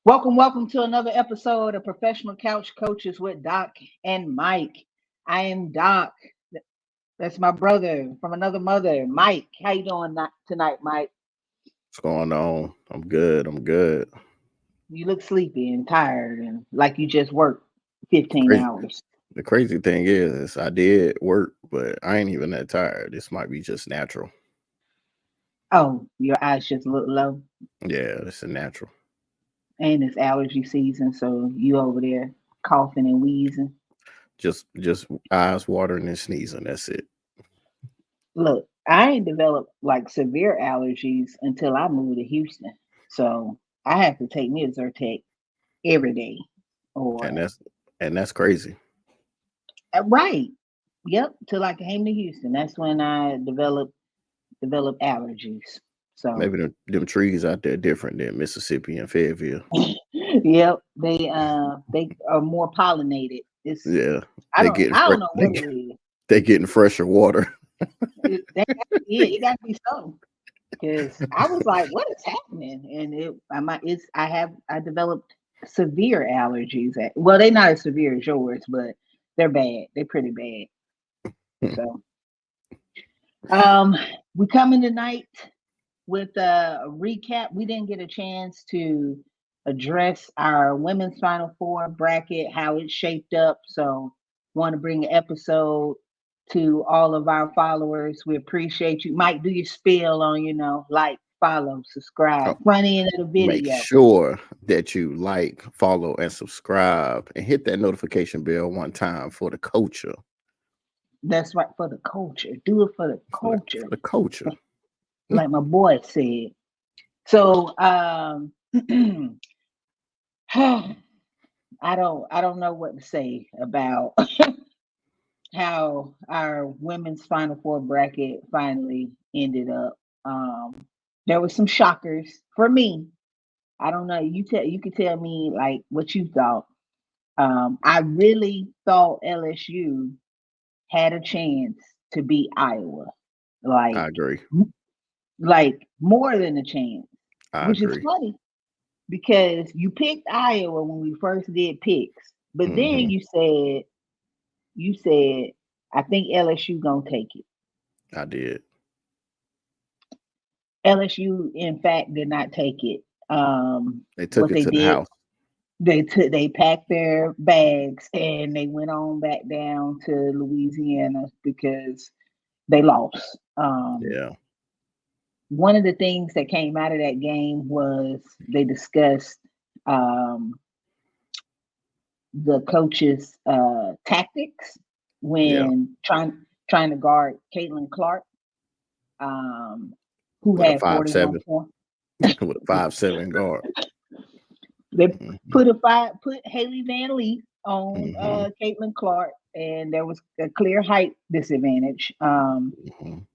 Welcome to another episode of Professional Couch Coaches with Doc and Mike. I am Doc. That's my brother from another mother, Mike. How you doing tonight, Mike? What's going on? I'm good. I'm good. You look sleepy and tired and like you just worked The 15 crazy, hours. the crazy thing is, I did work, but I ain't even that tired. This might be just natural. Oh, your eyes just look low. Yeah, it's a natural. And it's allergy season, so you over there coughing and wheezing. Just eyes watering and sneezing. That's it. Look, I ain't developed like severe allergies until I moved to Houston. So I have to take me a Zyrtec every day. And Or that's crazy. right. Yep. Till I came to Houston. That's when I developed allergies. So Maybe them trees out there different than Mississippi and Fayetteville. yep, they are more pollinated. It's Yeah, I they don't getting I fresh. don't know what it is. They getting fresher water. Yeah, it got to be so. Because I was like, what is happening? And I developed severe allergies. Well, they're not as severe as yours, but they're bad. They're pretty bad. So um we coming tonight with a recap. We didn't get a chance to address our women's Final Four bracket, how it shaped up. So, want to bring an episode to all of our followers. We appreciate you. Mike, do your spiel on, like, follow, subscribe, Oh, front end of the make video. sure that you like, follow, and subscribe, and hit that notification bell one time for the culture. That's right, for the culture. Do it for the For culture, the culture. like my boy said. So, I don't know what to say about how our women's Final Four bracket finally ended up. There were some shockers for me. I don't know. You could tell me like what you thought. I really thought LSU had a chance to beat Iowa, like I agree. like more than a chance, I which is agree. funny because you picked Iowa when we first did picks, but then Hmm. you said I think LSU gonna take it. I did. LSU, in fact, did not take it. They took What it they to the did, house. they packed their bags and they went on back down to Louisiana because they lost. Yeah. One of the things that came out of that game was they discussed um, the coach's tactics Yeah. when trying to guard Caitlin Clark, um, who With a had five 41 seven, points. with a 5'7" guard. They Hmm. put Haley Van Lee on Hmm. Caitlin Clark, and there was a clear height disadvantage. Hmm.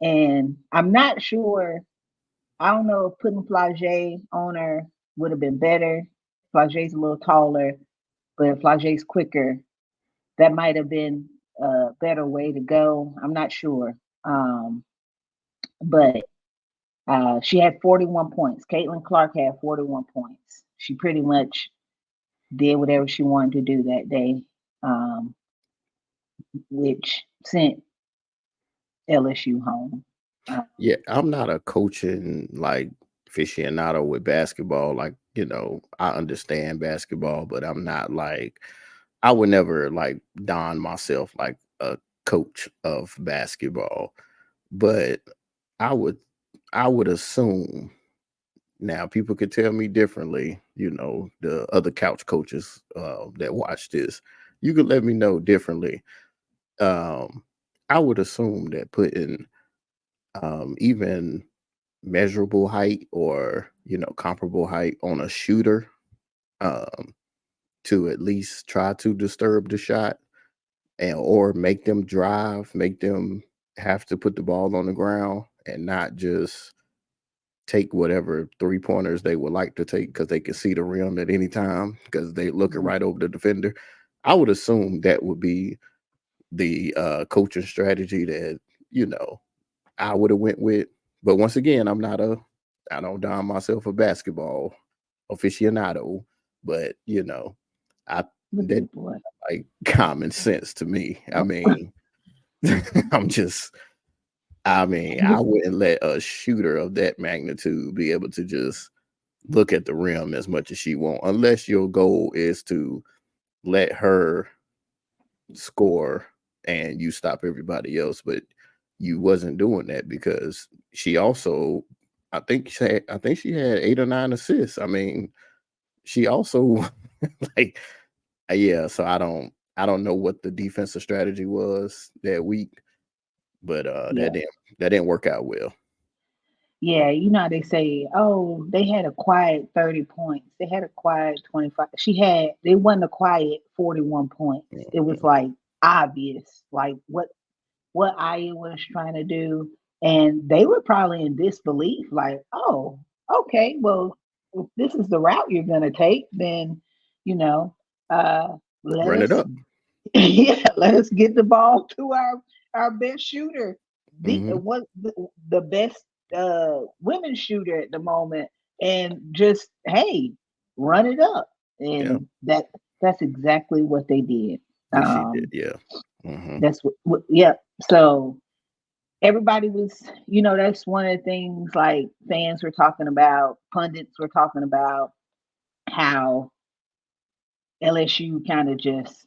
And I'm not sure. I don't know if putting Flage on her would have been better. Flage's a little taller, but if Flage's quicker, that might have been a better way to go. I'm not sure. Um, but she had 41 points. Caitlin Clark had 41 points. She pretty much did whatever she wanted to do that day, um, which sent LSU home. Yeah, I'm not a coaching like aficionado with basketball. Like, I understand basketball, but I'm not like I would never like don myself like a coach of basketball. But I would I would assume. Now, people could tell me differently, the other couch coaches that watch this. You could let me know differently. Um, I would assume that putting even measurable height or, comparable height on a shooter um, to at least try to disturb the shot and or make them drive, make them have to put the ball on the ground and not just take whatever three pointers they would like to take because they can see the rim at any time because they looking Mhm. right over the defender. I would assume that would be the coaching strategy that you know I would have went with. But once again, I don't dime myself a basketball aficionado. but I The that big boy. like common sense to me. I mean, I'm just I wouldn't let a shooter of that magnitude be able to just look at the rim as much as she want, unless your goal is to let her score and you stop everybody else. But you wasn't doing that because she also, I think she had 8 or 9 assists. I mean, she also like yeah. So I don't know what the defensive strategy was that week, but Yeah. that didn't work out well. Yeah, you know how they say, oh, they had a quiet 30 points. They had a quiet 25. They wasn't a quiet 41 points. It was Mhm. like obvious, like what Aya was trying to do. And they were probably in disbelief, like, oh, okay, well, if this is the route you're gonna take, then you know, uh let Run it us up. yeah, let us get the ball to our best shooter, Hmm. the best women's shooter at the moment, and just hey, run it up, Yeah. and that's exactly what they did. Yes, she did. Um, Yeah. Hmm. that's yeah. So everybody was, that's one of the things like fans were talking about, pundits were talking about how LSU kind of just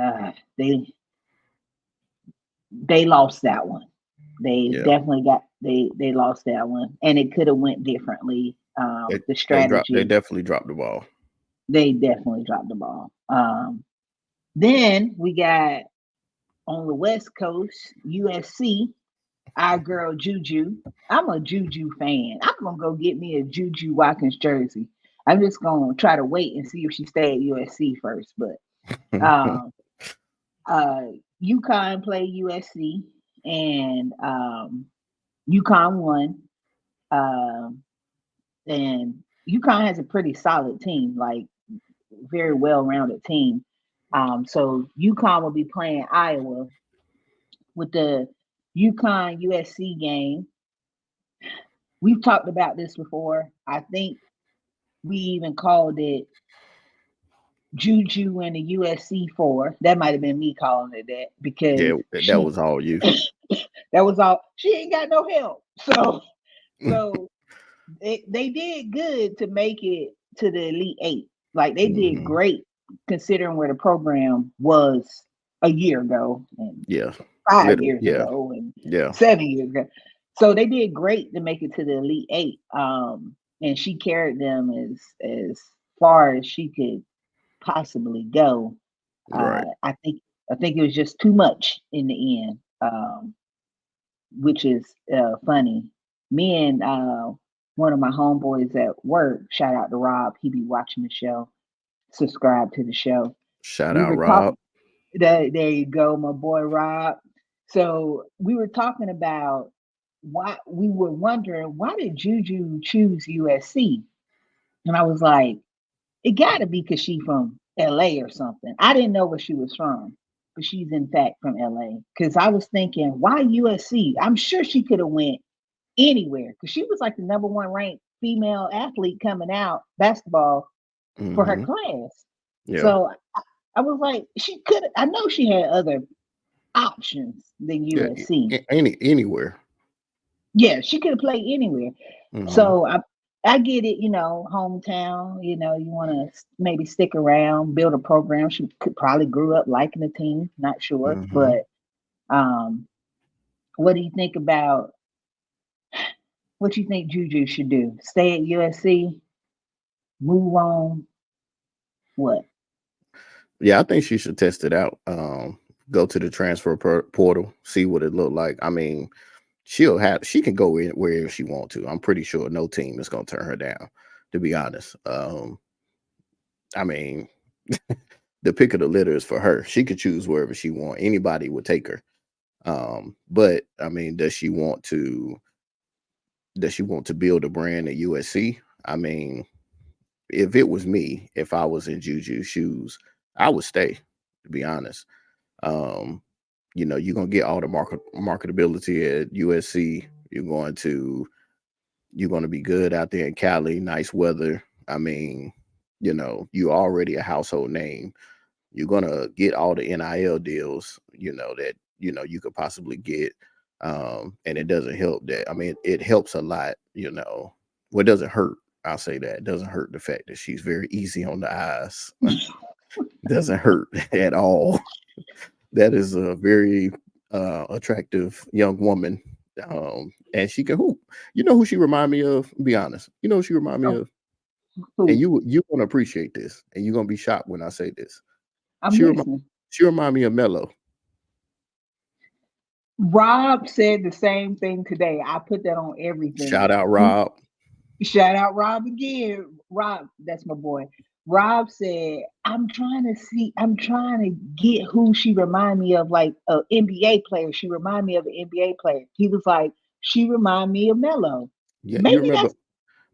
uh, they they lost that one. They Yeah. definitely they lost that one, and it could have went differently. They The they strategy, definitely dropped the ball. they definitely dropped the ball. Then we got on the West Coast, USC, our girl Juju. I'm a Juju fan. I'm gonna go get me a Juju Watkins jersey. I'm just gonna try to wait and see if she stay at USC first. But um, uh, UConn played USC, and UConn won. Um, and UConn has a pretty solid team, like very well-rounded team. So UConn will be playing Iowa with the UConn USC game. We've talked about this before. I think we even called it Juju and the USC four. That might have been me calling it that Yeah, because that she was all you. that was all she ain't got no help. So they did good to make it to the Elite Eight. Like they did Hmm. great considering where the program was a year ago and Yeah. 5 Little. years Yeah. ago and Yeah. 7 years ago. So they did great to make it to the Elite Eight. And she carried them as far as she could possibly go. Right. I think it was just too much in the end, which is funny. Me and one of my homeboys at work, shout out to Rob, he be watching the show, subscribe to the show. Shout We out were Rob. talking. There you go, my boy Rob. So we were talking about why we were wondering why did Juju choose USC, and I was like, it got to be because she from LA or something. I didn't know where she was from, but she's in fact from LA. Because I was thinking, why USC? I'm sure she could have went anywhere because she was like the number one ranked female athlete coming out basketball for her Hmm. class. Yeah. So I was like, she could. I know she had other options than Yeah. USC. Anywhere. Yeah, she could have played anywhere. Hmm. So I get it, hometown, you want to maybe stick around, build a program. She could probably grew up liking the team, not sure. Hmm. But um, what do you think about what you think Juju should do? Stay at USC, move on, what? Yeah, I think she should test it out. Go to the transfer portal, see what it looked like. I mean, she can go in wherever she want to. I'm pretty sure no team is gonna turn her down, to be honest. I mean, the pick of the litter is for her. She could choose wherever she want. Anybody would take her. But I mean, does she want to build a brand at USC? I mean, if it was me, if I was in Juju's shoes, I would stay, to be honest. Um, you're gonna get all the marketability at USC. You're going to be good out there in Cali, nice weather. I mean, you already a household name. You're gonna get all the NIL deals, that you could possibly get. And it doesn't help that. I mean, it helps a lot, Well, it doesn't hurt. I'll say that. It doesn't hurt the fact that she's very easy on the eyes. Doesn't hurt at all. That is a very attractive young woman. And she can hoop. You know who she remind me of? Be honest. You know who she remind me Oh, of? And who? you're gonna appreciate this, and you're gonna be shocked when I say this. I'm She remind listening. she remind me of Mello. Rob said the same thing today. I put that on Shout everything. out Rob. Shout out Rob again. Rob, that's my boy. Rob said, I'm trying to get who she remind me of, like an NBA player. She remind me of an NBA player. He was like, she remind me of Melo. Yeah, you Maybe remember that's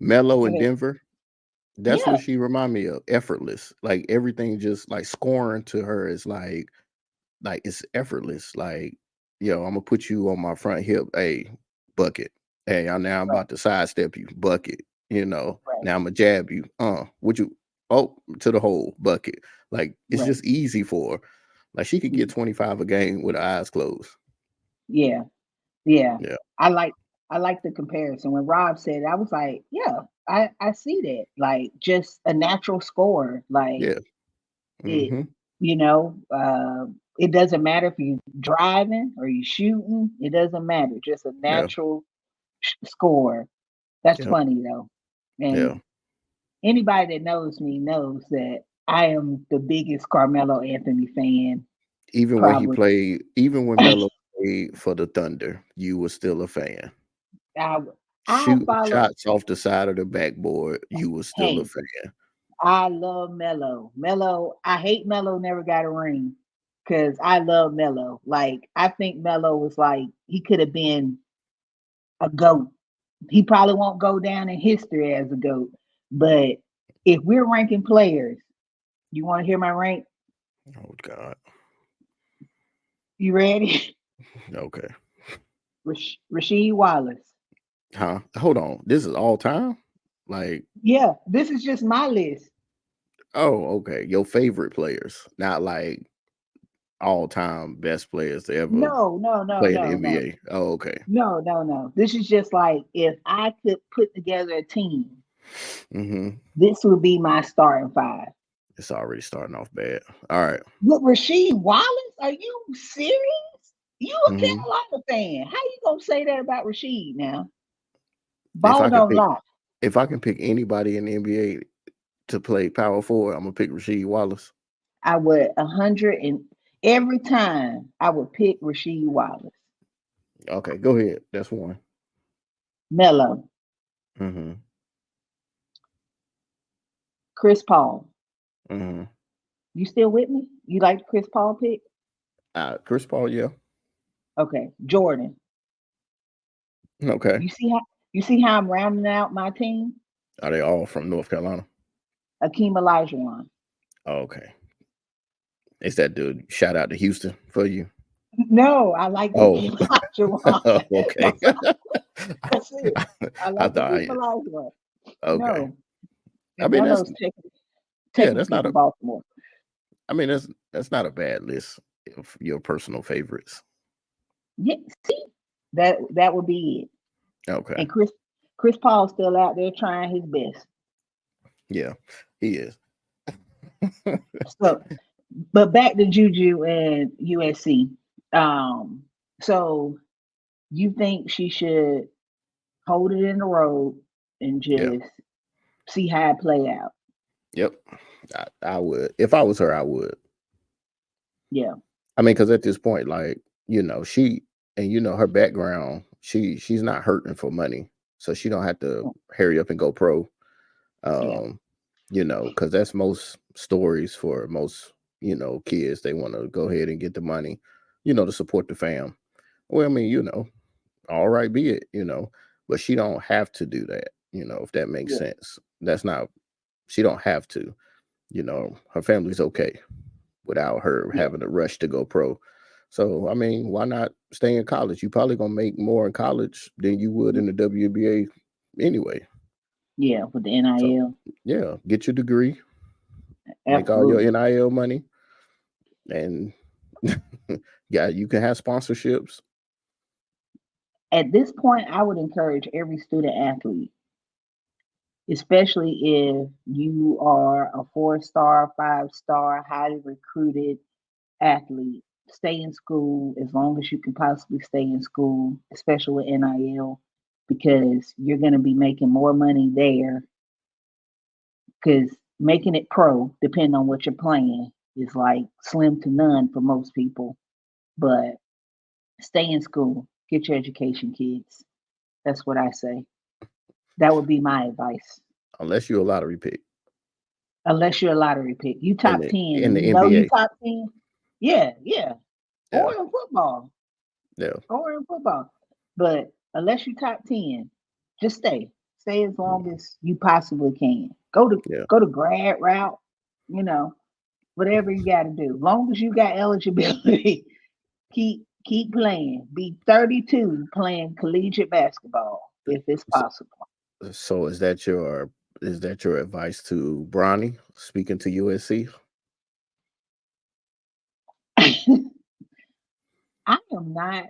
Mello go in ahead. Denver? That's Yeah, what she remind me of. Effortless. Like everything just like scoring to her is like it's effortless. Like, I'm gonna put you on my front hip. Hey, bucket. Hey, I'm right, about to sidestep you, bucket. right. Now I'm gonna jab you. Would you to the hole, bucket. Like it's Right. just easy for her. Like she could get 25 a game with her eyes closed. Yeah, yeah. Yeah, I like I like the comparison. When Rob said it, I was like, yeah, I see that. Like just a natural score. Like yeah. it, Mm-hmm. you know, it doesn't matter if you driving or you shooting. It doesn't matter. Just a Yeah, natural score. That's yeah, funny though. yeah. And anybody that knows me knows that I am the biggest Carmelo Anthony fan. Probably. Even when Melo played for the Thunder, you were still a fan. I I Shooting follow. shots off the side of the backboard, you were still a Hey, fan. I love Melo. Melo. I hate Melo never got a ring because I love Melo. Like I think Melo was like he could have been a goat. He probably won't go down in history as a goat, but if we're ranking players, you want to hear my rank? Oh God. You ready? Okay. Rasheed Wallace. Huh? Hold on. This is all time? Like, Yeah, this is just my list. oh, okay. Your favorite players, not like all time best players to ever No, no, no, play in the no, no, NBA. Oh, okay. no, no, no. This is just like if I could put together a team, Mm-hmm. this would be my starting five. It's already starting off bad. All right. With Rasheed Wallace? Are you serious? You a Mm-hmm. Carolina fan. How you gonna say that about Rasheed now? If Ball I could don't pick lie. if I can pick anybody in the NBA to play power forward, I'm gonna pick Rasheed Wallace. I would 100 and every time I would pick Rasheed Wallace. Okay, go ahead. That's one. Melo, Mm-hmm. Chris Paul. Mm-hmm. You still with me? You like the Chris Paul pick? Chris Paul, yeah. Okay. Jordan. Okay. You see how I'm rounding out my team? Are they all from North Carolina? Akeem Olajuwon. Oh, okay. Is that dude? Shout out to Houston for you. No, I like Oh, Akeem Olajuwon. okay. That's that's it. I I like thought Akeem I Olajuwon. okay. No, I and mean Melo's yeah, that's technically not from a Baltimore. I mean that's not a bad list of your personal favorites. Yeah, see, that would be it. Okay. And Chris Paul's still out there trying his best. Yeah, he is. So, but back to Juju and USC. Um, so you think she should hold it in the road and Yeah. just see how it play out? Yep. I would. If I was her, I would. Yeah, I mean, because at this point, like, she and her background, she's not hurting for money. So she don't have to hurry up and go pro. yeah, Um, because that's most stories for most, kids. They want to go ahead and get the money, to support the fam. Well, I mean, all right, be it, but she don't have to do that, if that makes yeah, sense. That's not she don't have to, her family's okay without her yeah, having to rush to go pro. So I mean, why not stay in college? You probably gonna make more in college than you would in the WNBA anyway. yeah. With the So NIL, yeah, get your degree. Make all your Absolutely. NIL money, and yeah, you can have sponsorships. At this point, I would encourage every student athlete, especially if you are a 4-star, 5-star, highly recruited athlete, stay in school as long as you can possibly stay in school, especially with NIL, because you're going to be making more money there. Because making it pro, depending on what you're playing, is like slim to none for most people. But stay in school, get your education, kids. That's what I say. That would be my advice. Unless you're a lottery pick Unless you're a lottery pick, you in top the 10 in and the you know you NBA. top 10. Yeah, yeah. Yeah, Or in football. yeah, Or in football. But unless you top 10, just stay. Stay as long mm, as you possibly can. Go to yeah. go to grad route, you know, whatever you gotta do. Long as you got eligibility, keep playing. Be 32 playing collegiate basketball if it's So, possible. so is that your advice to Bronny speaking to USC? I am not,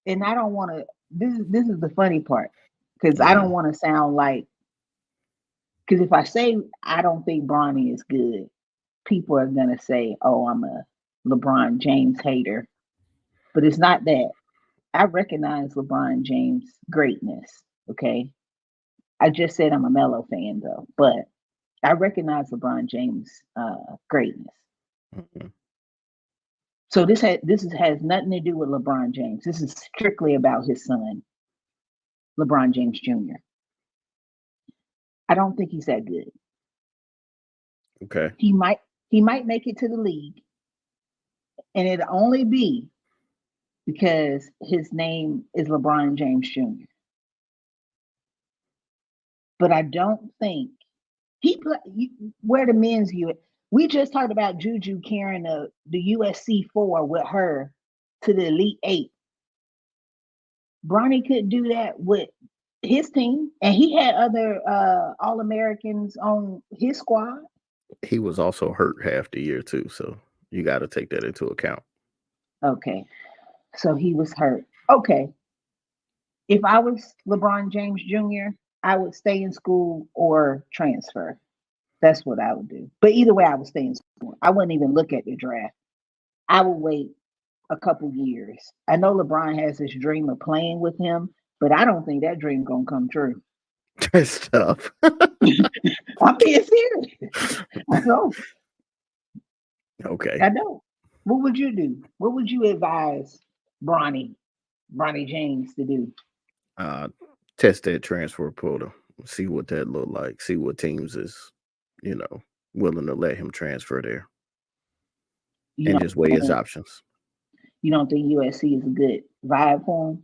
and I don't want to. This is the funny part because I don't Hmm. want to sound like, because if I say I don't think Bronny is good, people are gonna say, "Oh, I'm a LeBron James hater," but it's not that. I recognize LeBron James' greatness. Okay, I just said I'm a Melo fan though, but I recognize LeBron James' greatness. Hmm. So has nothing to do with LeBron James. This is strictly about his son, LeBron James Jr. I don't think he's that good. Okay. He might he might make it to the league, and it'll only be because his name is LeBron James Jr. But I don't think he play where the men's U. We just talked about Juju carrying the USC 4 with her to the Elite 8. Bronny could do that with his team, and he had other All Americans on his squad. He was also hurt half the year too, so you got to take that into account. Okay, so he was hurt. Okay, if I was LeBron James Jr., I would stay in school or transfer. That's what I would do. But either way, I would stay in school. I wouldn't even look at the draft. I would wait a couple years. I know LeBron has this dream of playing with him, but I don't think that dream gonna come true. That's tough. I'm being serious. I know. Okay. I know. What would you do? What would you advise Bronny James to do? Uh, Test that transfer portal. See what that look like. See what teams is, you know, willing to let him transfer there, You and just weigh his don't options. you don't think USC is a good vibe for him?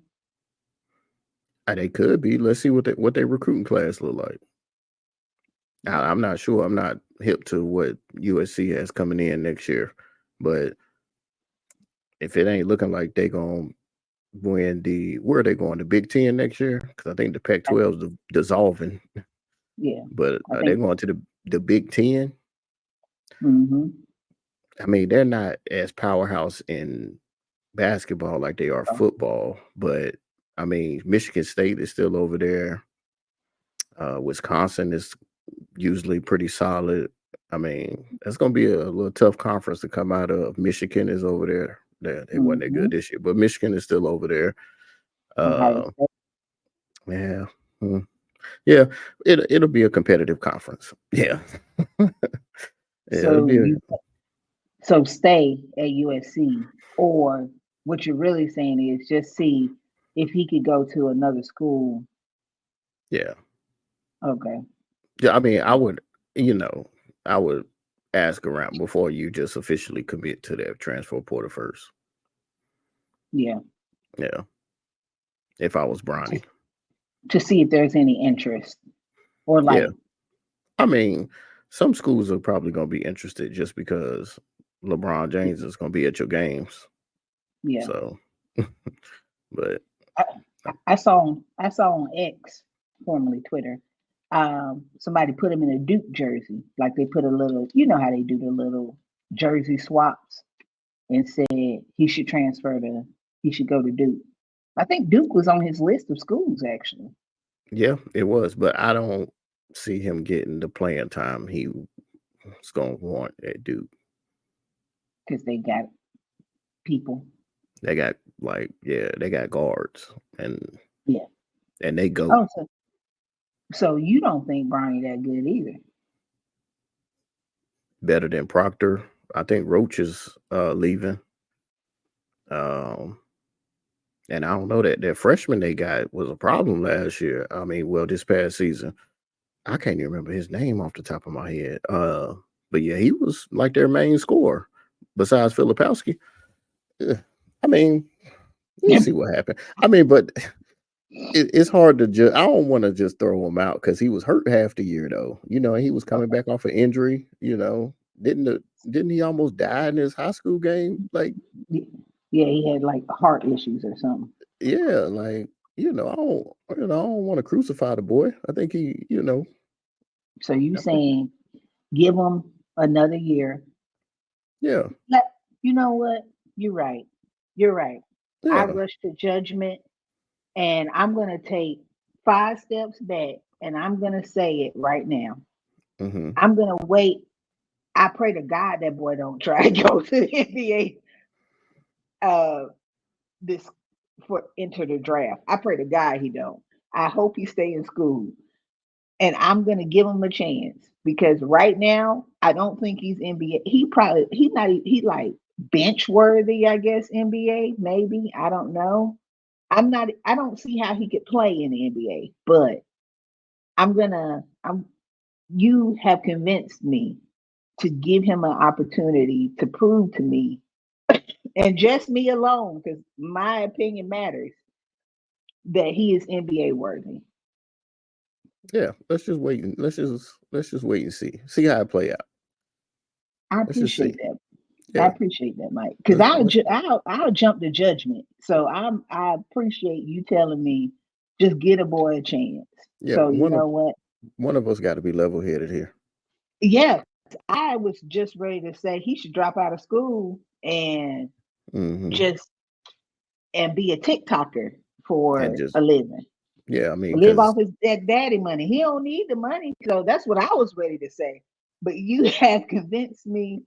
They could be. Let's see what their recruiting class look like. I'm not sure. I'm not hip to what USC has coming in next year, but if it ain't looking like they gonna win where are they going, the Big Ten next year? Because I think the I, Pac-12 is dissolving, yeah, but I they're think. going to the Big Ten. Hmm. I mean, they're not as powerhouse in basketball like they are football, but I mean, Michigan State is still over there. Wisconsin is usually pretty solid. I mean, that's going to be a little tough conference to come out of. Michigan is over there. They wasn't that Hmm. good this year, but Michigan is still over there. Ohio Uh, State. yeah, mm, yeah. It'll be a competitive conference. Yeah, yeah. It'll So be a you so stay at USC, or what you're really saying is just see if he could go to another school. yeah, Okay, yeah. I mean, you know, I would ask around before you just officially commit to that transfer portal first. yeah, Yeah, if I was to, Bronny. to see if there's any interest or Yeah, like, I mean, some schools are probably going to be interested just because LeBron James is going to be at your games. yeah. So, but I, I saw on X, formerly Twitter. somebody put him in a Duke jersey, like they put a little, you know how they do the little jersey swaps, and said he should he should go to Duke. I think Duke was on his list of schools actually, Yeah, it was, but I don't see him getting the playing time he was gonna want at Duke. because they got people. They got they got guards and Yeah. they go Oh, so you don't think Bronny that good either? better than Proctor. I think Roach is leaving. Um, and I don't know that freshman they got was a problem last year. I mean, well, this past season. I can't even remember his name off the top of my head. But yeah, he was like their main scorer besides Filipowski. Yeah. I mean, we'll see what happened. I mean, but it's hard to just. I don't want to just throw him out because he was hurt half the year, though. You know, he was coming Okay. back off an injury. You know, didn't he almost die in his high school game? Like, Yeah, he had like heart issues or something. yeah, like I don't want to crucify the boy. I think he, So you I think, saying give him another year? yeah, Let you know what? You're right. You're right. I yeah, rushed to judgment, and I'm gonna take 5 steps back, and I'm gonna say it right now. hmm I'm gonna wait. I pray to God that boy don't try to go to the NBA this for enter the draft. I pray to God he don't. I hope he stay in school, and I'm gonna give him a chance because right now I don't think he's NBA. He's not he like bench worthy. I guess NBA maybe I don't know. I'm not. I don't see how he could play in the NBA, but I'm gonna. I'm. You have convinced me to give him an opportunity to prove to me, and just me alone, because my opinion matters, that he is NBA worthy. yeah. Let's just wait and let's just wait and see how it play out. I Let's just appreciate see. that. I Yeah, appreciate that, Mike, because let's, let's I'll jump to judgment. So I appreciate you telling me just get a boy a chance. yeah. So you know what? One of us got to be level headed here. Yes, I was just ready to say he should drop out of school and Hmm just and be a TikToker And for just a living. yeah, I mean, Live because off his that daddy money. He don't need the money. So that's what I was ready to say. But you have convinced me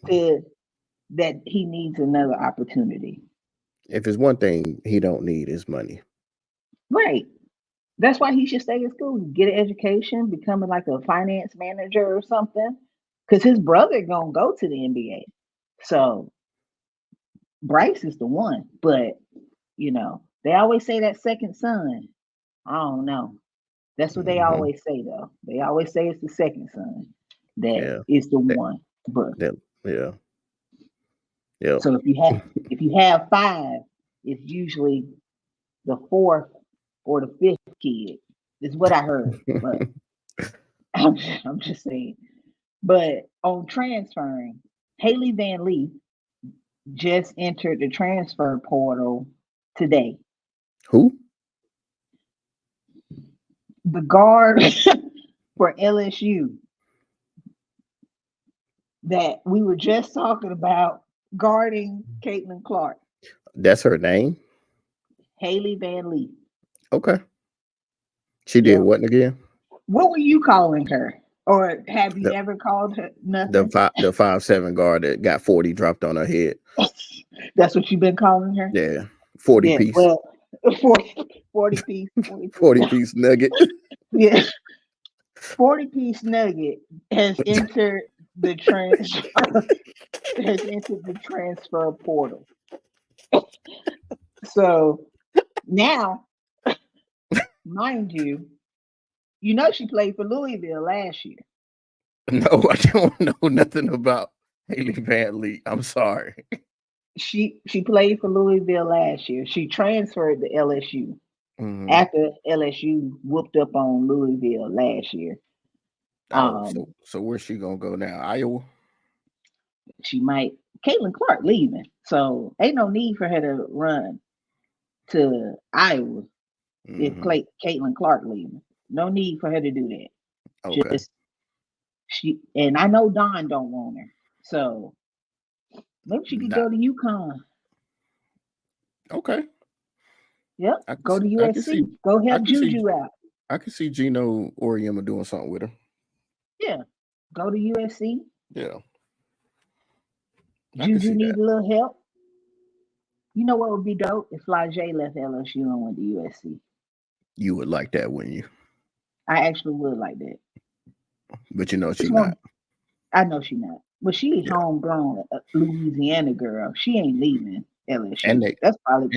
to that he needs another opportunity. if it's one thing he don't need is money. Right. That's why he should stay in school, get an education, becoming like a finance manager or something. Because his brother gonna go to the NBA. So Bryce is the one. But they always say that second son. I don't know. That's what they Hmm always say though. They always say it's the second son that Yeah, is the that, one. But that yeah, yeah. so if you have five, it's usually the fourth or the fifth kid. Is what I heard. But I'm just saying. But on transferring, Haley Van Lee just entered the transfer portal today. Who? The guard for LSU that we were just talking about guarding Caitlin Clark, That's her name. Haley Van Lee. Okay, she did Yep. what again? What were you calling her? Or have you The ever called her the nothing? five the 5'7" guard that got 40 dropped on her head. That's what you've been calling her? Yeah, 40 Yeah. piece, Well, 40 piece, 40 piece. 40-piece nugget. Yeah. 40-piece nugget has entered the transfer has entered the transfer portal. So now, mind you, she played for Louisville last year. No, I don't know nothing about Haley Van Lee. I'm sorry. She played for Louisville last year. She transferred to LSU Hmm after LSU whooped up on Louisville last year. Oh, Um, so where's she gonna go now? Iowa. she might Caitlin Clark leaving, so ain't no need for her to run to Iowa if Hmm Caitlin Clark leaving. No need for her to do that. Okay. Just and I know Don don't want her. So maybe she could Not go to UConn. okay. Yep. I can Go see, to I can see USC. Go I help can see Juju out. I can see Gino Oriema doing something with her. Yeah. Go to USC. Yeah, I can Juju see need that. a little help. You know what would be dope if Flajay left LSU and went to USC. You would like that, wouldn't you? I actually would like that. But you know she Just not. want. I know she not, but she Yeah, homegrown Louisiana girl. She ain't leaving and LSU. they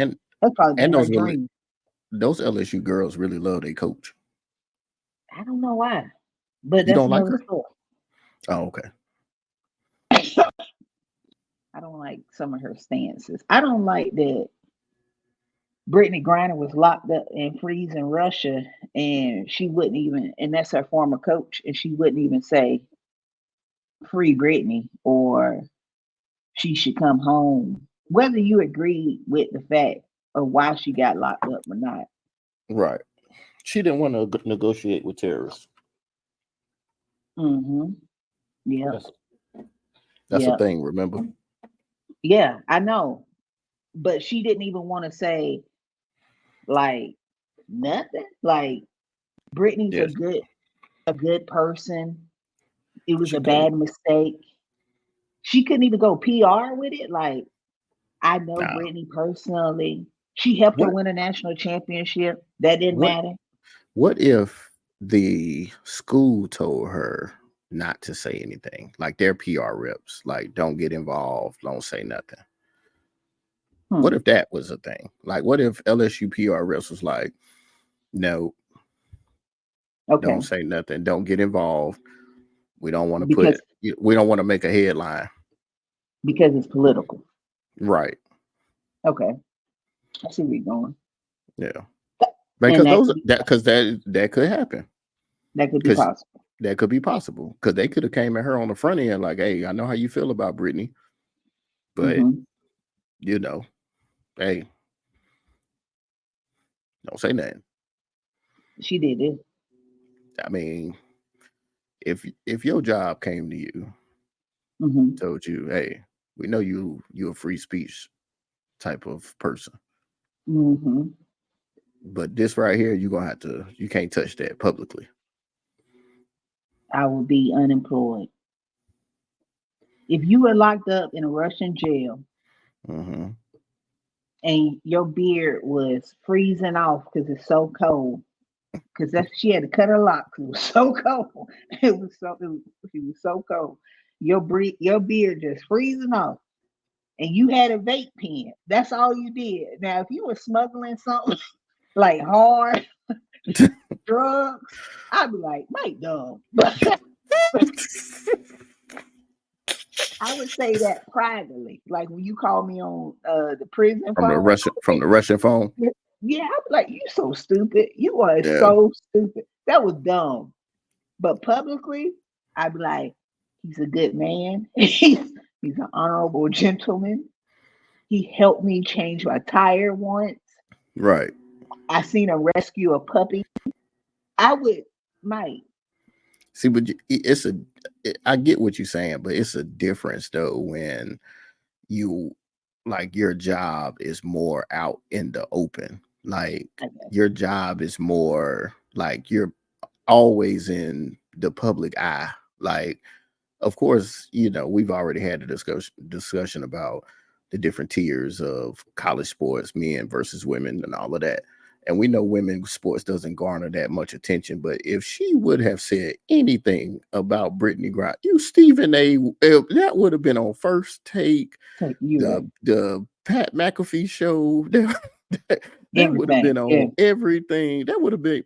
and That's probably and been her dream. those LSU girls really love their coach. I don't know why, but You that's don't like another her? story. Oh, okay. I don't like some of her stances. I don't like that Brittany Griner was locked up and freeze in Russia, and she wouldn't even, and that's her former coach, and she wouldn't even say free Brittany or she should come home. Whether you agree with the fact of why she got locked up or not. Right. She didn't want to negotiate with terrorists. Mm-hmm. Yep. That's that's a Yep. thing. Remember? Yeah, I know. But she didn't even want to say like nothing. Like Brittany's Yes, a good person. It was she a couldn't. bad mistake. She couldn't even go PR with it. Like I know Nah. Brittany personally. She helped her What? win a national championship. That didn't What? matter. What if the school told her not to say anything? Like their PR reps, like don't get involved, don't say nothing. What Hmm. if that was a thing? Like, what if LSU PR reps was like, no, don't Okay. say nothing, don't get involved. We don't want to Because we don't want to make a headline. it's political. Right. Okay. I see where you're going. Yeah. And Because that could happen. that could be Because possible. that could be possible. Because they could have came at her on the front end like, hey, I know how you feel about Brittany, but Hmm. you know, hey, don't say nothing. She did it. I mean, if your job came to you, Hmm. told you, hey, we know you a free speech type of person, Hmm. but this right here, you can't touch that publicly. I would be unemployed. If you were locked up in a Russian jail Hmm. and your beard was freezing off because it's so cold, because that she had to cut her locks. It was so cold. It was so cold. Your beard just freezing off, and you had a vape pen. That's all you did. Now, if you were smuggling something like hard drugs, I'd be like, Mike, dog. But I would say that privately. Like when you call me on the prison from the phone, Russian phone. yeah, I'd be like, you so stupid. You are Yeah. so stupid. That was dumb. But publicly, I'd be like, he's a good man. He's an honorable gentleman. He helped me change my tire once. Right. I seen him rescue a puppy. I would, Mike. See, but I get what you're saying, but it's a difference though when you like your job is more out in the open. Like I guess. your job is more like you're always in the public eye. Like, of course, we've already had a discussion about the different tiers of college sports, men versus women, and all of that. And we know women's sports doesn't garner that much attention. But if she would have said anything about Brittany Griner, Stephen A, that would have been on First Take, Take you right. the Pat McAfee show. That would have Everything. been Yeah. on everything. That would have been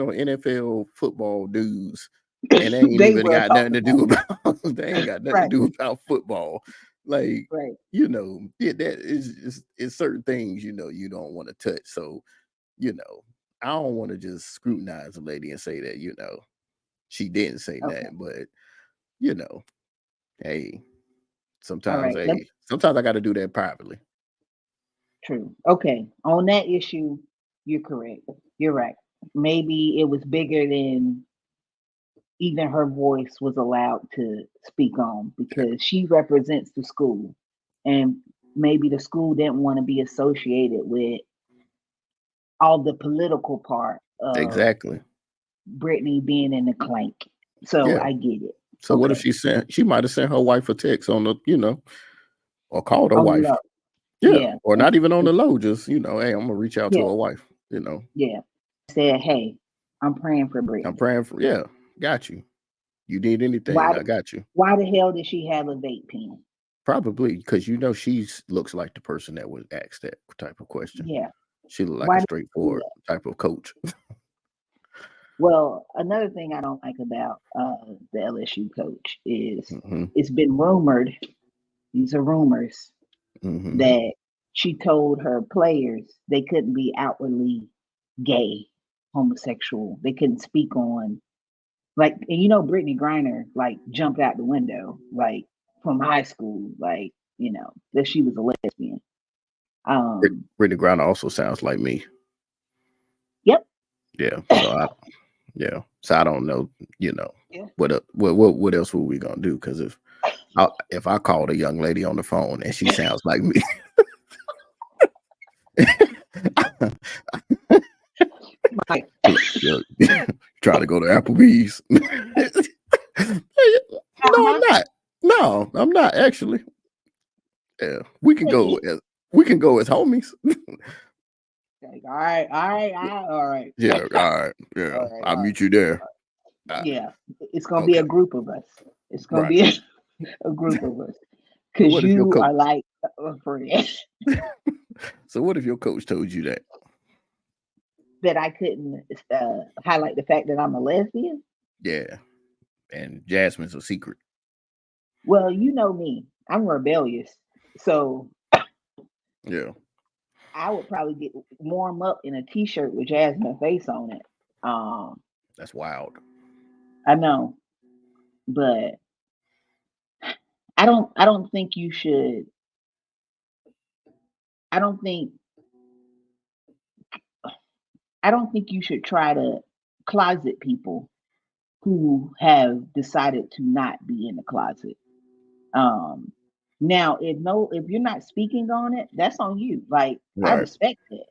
on NFL football news, and they ain't They even will got talk nothing to about do about. They ain't got it. nothing to Right. do about football. Like Right. that is just it's certain things you don't want to touch. So you know, I don't want to just scrutinize a lady and say that she didn't say Okay. that, but you know, hey, All right. sometimes I got to do that privately. True. Okay. On that issue, you're correct. You're right. maybe it was bigger than even her voice was allowed to speak on because she represents the school. And maybe the school didn't want to be associated with all the political part of Exactly. Brittany being in the clank. So Yeah. I get it. So what if Okay. she might have sent her wife a text on the, or called her On the wife. low. Yeah. Yeah. Or not even on the low, just, hey, I'm gonna reach out to Yeah. her wife. Yeah. Said, hey, I'm praying for I'm Brittany. praying for, yeah, got you. You need anything, Why I got you. why the hell did she have a vape pen? Probably because she's looks like the person that would ask that type of question. Yeah. She look like Why a did she do straightforward that? type of coach. Well, another thing I don't like about the LSU coach is hmm it's been rumored, these are rumors, hmm that she told her players they couldn't be outwardly gay, homosexual. They couldn't speak on like, and Brittany Griner like jumped out the window like from high school, like that she was a lesbian. Um, Brittany Griner also sounds like me. yep. Yeah. So I don't know, Yeah. what else were we gonna do? Because if I called a young lady on the phone and she sounds like me, Like, yeah, try to go to Applebee's. No, I'm uh-huh. not. No, I'm not actually. Yeah, we can go as homies. Like, all right, Yeah, all right. Yeah, all right, I'll all right. meet you there. Uh, Yeah, it's gonna be okay, a group of us. It's gonna right. be a group of us So because what if your you coach? are like a friend So what if your coach told you that? that I couldn't highlight the fact that I'm a lesbian. Yeah, and Jasmine's a secret. Well, you know me, I'm rebellious, so Yeah, I would probably get warm up in a t-shirt with Jasmine face on it. Um, that's wild. I know, but I don't think you should. I don't think I don't think you should try to closet people who have decided to not be in the closet. Um, Now, if you're not speaking on it, that's on you. Like I Right. respect it,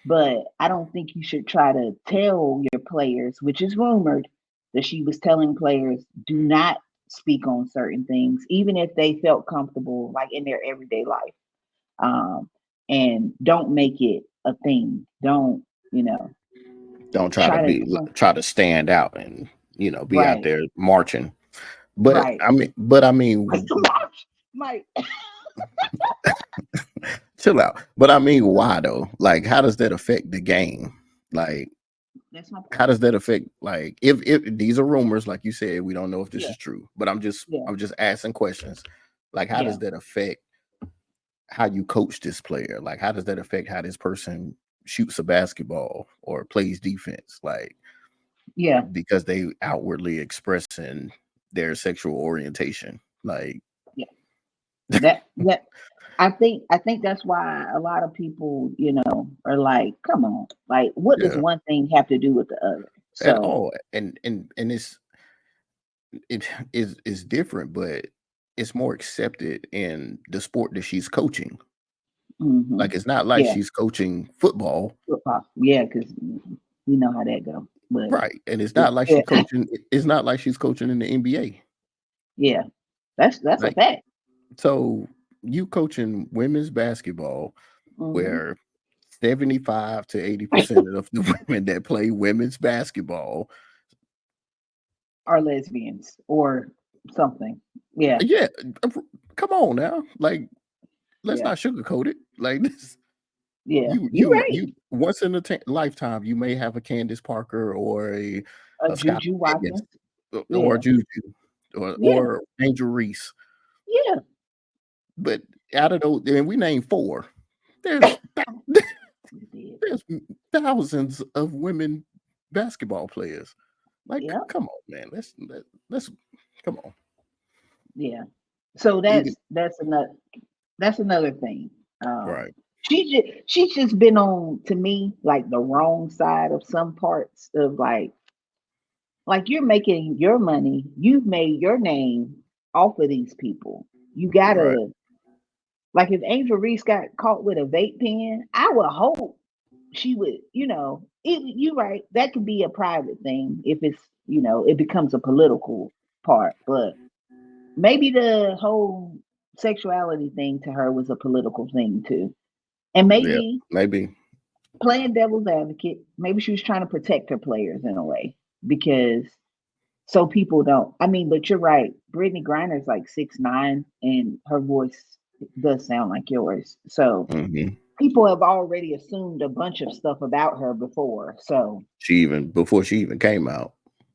but I don't think you should try to tell your players, which is rumored that she was telling players, do not speak on certain things, even if they felt comfortable, like in their everyday life. Um, and don't make it a thing. Don't Don't try to try to stand out and be out right, there marching. But right. I mean, Mike, chill out. But I mean, why though? Like, how does that affect the game? Like, that's my how point. does that affect? Like, if these are rumors, like you said, we don't know if this Yeah, is true. But yeah, I'm just asking questions. Like, how yeah, does that affect how you coach this player? Like, how does that affect how this person shoots a basketball or plays defense? Like, yeah, because they outwardly expressing their sexual orientation. Like, yeah. That I think that's why a lot of people, are like, come on, like what does yeah, one thing have to do with the other? at So, all. And it is different, but it's more accepted in the sport that she's coaching. hmm Like, it's not like yeah, she's coaching football, football, yeah, because you know how that go. But right? And it's it, not like it, it's not like she's coaching in the NBA. yeah, that's a Like, fact. so you coaching women's basketball Hmm. where 75 to 80% of the women that play women's basketball. Are lesbians or something. Yeah, Yeah, uh, come on now. Like, let's yeah, not sugarcoat it. Like this, yeah. You right. you once in a lifetime, you may have a Candace Parker or a Scott Juju Pickens Watkins. or Yeah, Juju yeah, or Angel Reese. yeah. But out of those, and we named four. There's You did. there's thousands of women basketball players. Like, Yeah, come on, man. Let's come on. yeah. So You can that's another thing. Um, right. She's just been on, to me, like the wrong side of some parts of like you're making your money, you've made your name off of these people. You Right. gotta, like, if Angel Reese got caught with a vape pen, I would hope she would, you're right. That could be a private thing if it's, it becomes a political part. But maybe the whole sexuality thing to her was a political thing too. And Yeah. maybe Maybe. playing devil's advocate, maybe she was trying to protect her players in a way because so people don't. I mean, but you're right. Brittany Griner's like 6'9", and her voice does sound like yours. So Hmm. people have already assumed a bunch of stuff about her before. So Before she even came out.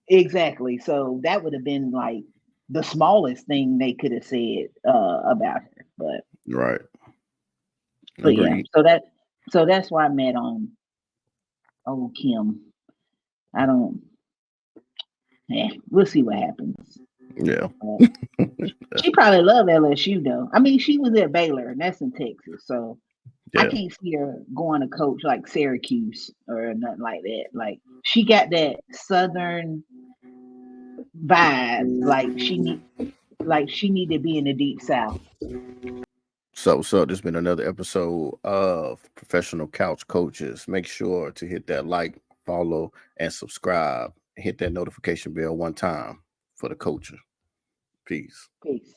exactly. So that would have been like the smallest thing they could have said about her. Right. But yeah. Agreed. So that's why I met on old Kim. I don't. Yeah, we'll see what happens. Yeah. Uh, she probably loved LSU though. I mean, she was at Baylor, and that's in Texas. So I Yeah. can't see her going to coach like Syracuse or nothing like that. Like she got that Southern vibe. Like she need to be in the deep South. So there's been another episode of Professional Couch Coaches. Make sure to hit that like, follow, and subscribe. Hit that notification bell one time for the culture. Peace. Peace.